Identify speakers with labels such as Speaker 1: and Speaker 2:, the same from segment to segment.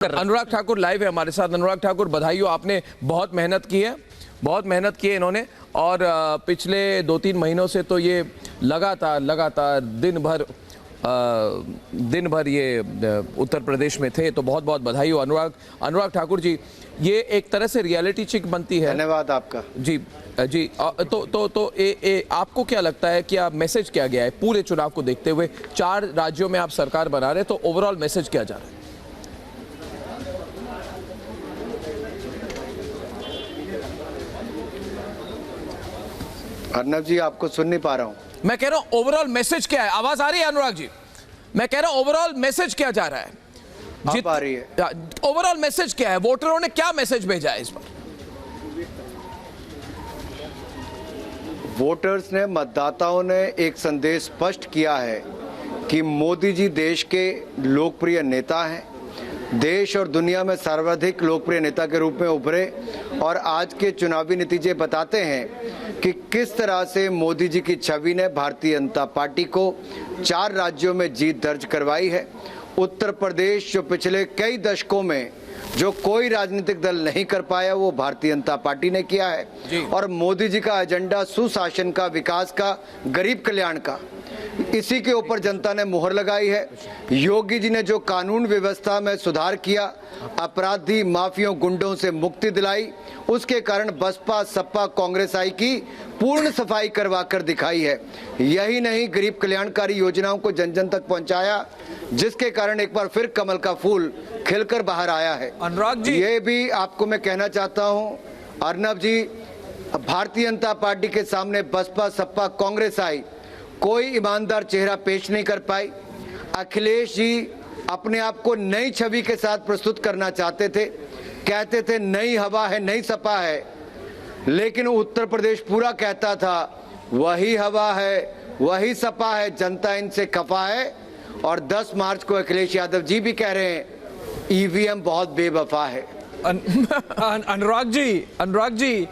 Speaker 1: Anurag Thakur live है हमारे साथ। अनुराग ठाकुर, बधाई हो, आपने बहुत मेहनत की है, बहुत मेहनत की है इन्होंने। और पिछले 2-3 महीनों से तो ये लगातार दिन भर ये उत्तर प्रदेश में थे, तो बहुत बहुत बधाई हो अनुराग ठाकुर जी। ये एक तरह से रियलिटी चेक बनती है।
Speaker 2: धन्यवाद आपका
Speaker 1: जी जी। आपको क्या लगता है कि आप मैसेज क्या गया है पूरे चुनाव को देखते हुए? 4 राज्यों में आप सरकार बना रहे, तो ओवरऑल मैसेज क्या जा रहा है?
Speaker 2: अर्नब जी, आपको सुन नहीं पा रहा हूं।
Speaker 1: मैं कह रहा हूं ओवरऑल मैसेज क्या है? आवाज आ रही है अनुराग जी? मैं कह रहा हूं ओवरऑल मैसेज क्या जा रहा है?
Speaker 2: आ रही है।
Speaker 1: ओवरऑल मैसेज क्या है? वोटरों ने क्या मैसेज भेजा है इस बार?
Speaker 2: वोटर्स ने, मतदाताओं ने एक संदेश स्पष्ट किया है कि मोदी जी देश के लोकप्रिय नेता हैं, देश और दुनिया में सर्वाधिक लोकप्रिय नेता के रूप में उभरे। और आज के चुनावी नतीजे बताते हैं कि किस तरह से मोदी जी की छवि ने भारतीय जनता पार्टी को 4 राज्यों में जीत दर्ज करवाई है। उत्तर प्रदेश, जो पिछले कई दशकों में जो कोई राजनीतिक दल नहीं कर पाया, वो भारतीय जनता पार्टी ने किया है। और मोदी जी का एजेंडा सुशासन का, विकास का, गरीब कल्याण का, इसी के ऊपर जनता ने मुहर लगाई है। योगी जी ने जो कानून व्यवस्था में सुधार किया, अपराधी माफियों गुंडों से मुक्ति दिलाई, उसके कारण बसपा सपा कांग्रेस आई की पूर्ण सफाई करवा कर दिखाई है। यही नहीं, गरीब कल्याणकारी योजनाओं को जन जन तक पहुंचाया, जिसके कारण एक बार फिर कमल का फूल खिलकर बाहर आया है।
Speaker 1: अनुराग जी,
Speaker 2: ये भी आपको मैं कहना चाहता हूं अर्नब जी, भारतीय जनता पार्टी के सामने बसपा सपा कांग्रेस आई, कोई ईमानदार चेहरा पेश नहीं कर पाई। अखिलेश जी अपने आप को नई छवि के साथ प्रस्तुत करना चाहते थे, कहते थे नई हवा है, नई सपा है, लेकिन उत्तर प्रदेश पूरा कहता था वही हवा है, वही सपा है, जनता इनसे खफा है। और 10 मार्च को अखिलेश यादव जी भी कह रहे हैं ईवीएम बहुत बेवफा है।
Speaker 3: अनुराग जी,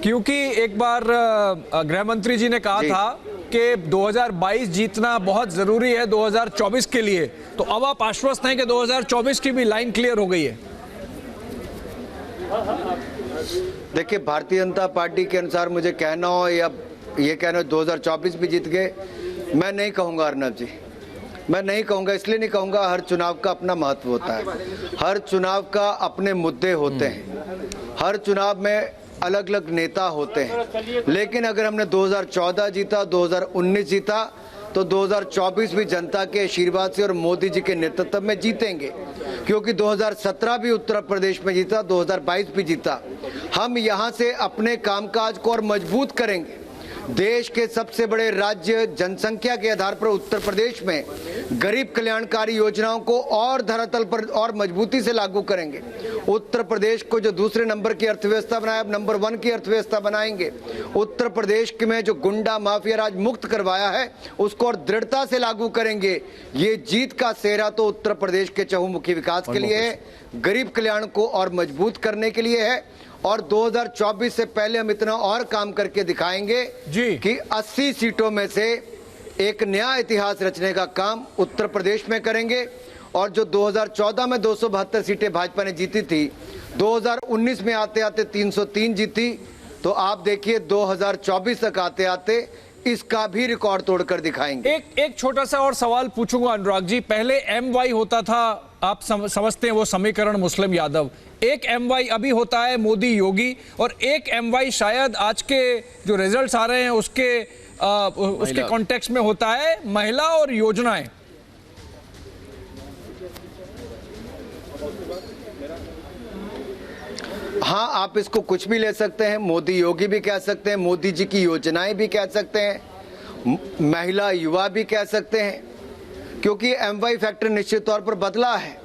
Speaker 3: क्योंकि एक बार गृह मंत्री जी ने कहा था कि 2022 जीतना बहुत जरूरी है 2024 के लिए, तो अब आप आश्वस्त हैं कि 2024 की भी लाइन क्लियर हो गई है?
Speaker 2: देखिए, भारतीय जनता पार्टी के अनुसार मुझे कहना हो या ये कहना हो 2024 भी जीत गए, मैं नहीं कहूँगा अर्नब जी, मैं नहीं कहूँगा। इसलिए नहीं कहूँगा, हर चुनाव का अपना महत्व होता है, हर चुनाव का अपने मुद्दे होते हैं, हर चुनाव में अलग अलग नेता होते हैं। लेकिन अगर हमने 2014 जीता, 2019 जीता, तो 2024 भी जनता के आशीर्वाद से और मोदी जी के नेतृत्व में जीतेंगे, क्योंकि 2017 भी उत्तर प्रदेश में जीता, 2022 भी जीता। हम यहाँ से अपने कामकाज को और मजबूत करेंगे। देश के सबसे बड़े राज्य जनसंख्या के आधार पर उत्तर प्रदेश में गरीब कल्याणकारी योजनाओं को और धरातल पर और मजबूती से लागू करेंगे। उत्तर प्रदेश को जो दूसरे नंबर की अर्थव्यवस्था बनाया, अब नंबर 1 की अर्थव्यवस्था बनाएंगे। उत्तर प्रदेश में जो गुंडा माफिया राज मुक्त करवाया है, उसको और दृढ़ता से लागू करेंगे। ये जीत का सेहरा तो उत्तर प्रदेश के चहुमुखी विकास के लिए है, गरीब कल्याण को और मजबूत करने के लिए है। और 2024 से पहले हम इतना और काम करके दिखाएंगे कि 80 सीटों में से एक नया इतिहास रचने का काम उत्तर प्रदेश में करेंगे। और जो 2014 में 272 सीटें भाजपा ने जीती थी, 2019 में आते आते 303 जीती, तो आप देखिए 2024 तक आते आते इसका भी रिकॉर्ड तोड़कर दिखाएंगे।
Speaker 3: एक छोटा सा और सवाल पूछूंगा अनुराग जी। पहले MY होता था, आप समझते हैं वो समीकरण मुस्लिम यादव, एक MY अभी होता है मोदी योगी, और एक MY शायद आज के जो रिजल्ट्स आ रहे हैं उसके कॉन्टेक्स्ट में होता है महिला और योजनाएं।
Speaker 2: हाँ, आप इसको कुछ भी ले सकते हैं, मोदी योगी भी कह सकते हैं, मोदी जी की योजनाएं भी कह सकते हैं, महिला युवा भी कह सकते हैं, क्योंकि MY फैक्टर निश्चित तौर पर बदला है।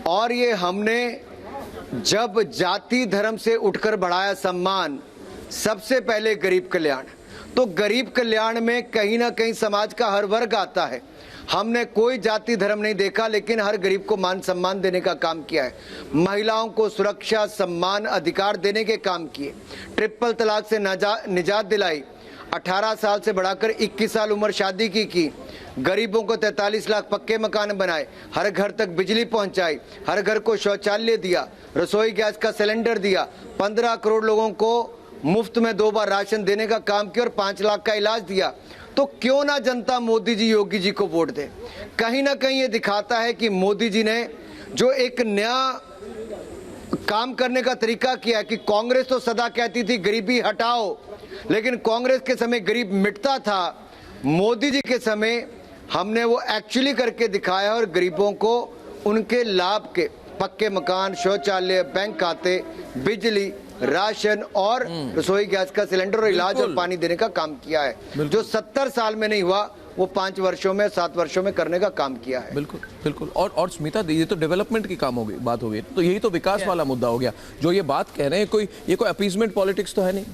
Speaker 2: और ये हमने जब जाति धर्म से उठकर बढ़ाया सम्मान, सबसे पहले गरीब कल्याण, तो गरीब कल्याण में कहीं ना कहीं समाज का हर वर्ग आता है। हमने कोई जाति धर्म नहीं देखा, लेकिन हर गरीब को मान सम्मान देने का काम किया है। महिलाओं को सुरक्षा, सम्मान, अधिकार देने के काम किए, ट्रिपल तलाक से निजात दिलाई, 18 साल से बढ़ाकर 21 साल उम्र शादी की। गरीबों को 43 लाख पक्के मकान बनाए, हर घर तक बिजली पहुंचाई, हर घर को शौचालय दिया, रसोई गैस का सिलेंडर दिया, 15 करोड़ लोगों को मुफ्त में 2 बार राशन देने का काम किया और 5 लाख का इलाज दिया। तो क्यों ना जनता मोदी जी, योगी जी को वोट दे। कहीं ना कहीं ये दिखाता है कि मोदी जी ने जो एक नया काम करने का तरीका किया है कि कांग्रेस तो सदा कहती थी गरीबी हटाओ, लेकिन कांग्रेस के समय गरीब मिटता था। मोदी जी के समय हमने वो एक्चुअली करके दिखाया और गरीबों को उनके लाभ के पक्के मकान, शौचालय, बैंक खाते, बिजली, राशन और रसोई गैस का सिलेंडर और इलाज और पानी देने का काम किया है। जो 70 साल में नहीं हुआ वो 5 वर्षों में, 7 वर्षों में करने का काम किया है।
Speaker 1: बिल्कुल बिल्कुल। और स्मिता, ये तो डेवलपमेंट की काम हो गई, बात हो गई, तो यही तो विकास वाला मुद्दा हो गया जो ये बात कह रहे हैं। ये कोई अपीजमेंट पॉलिटिक्स तो है नहीं।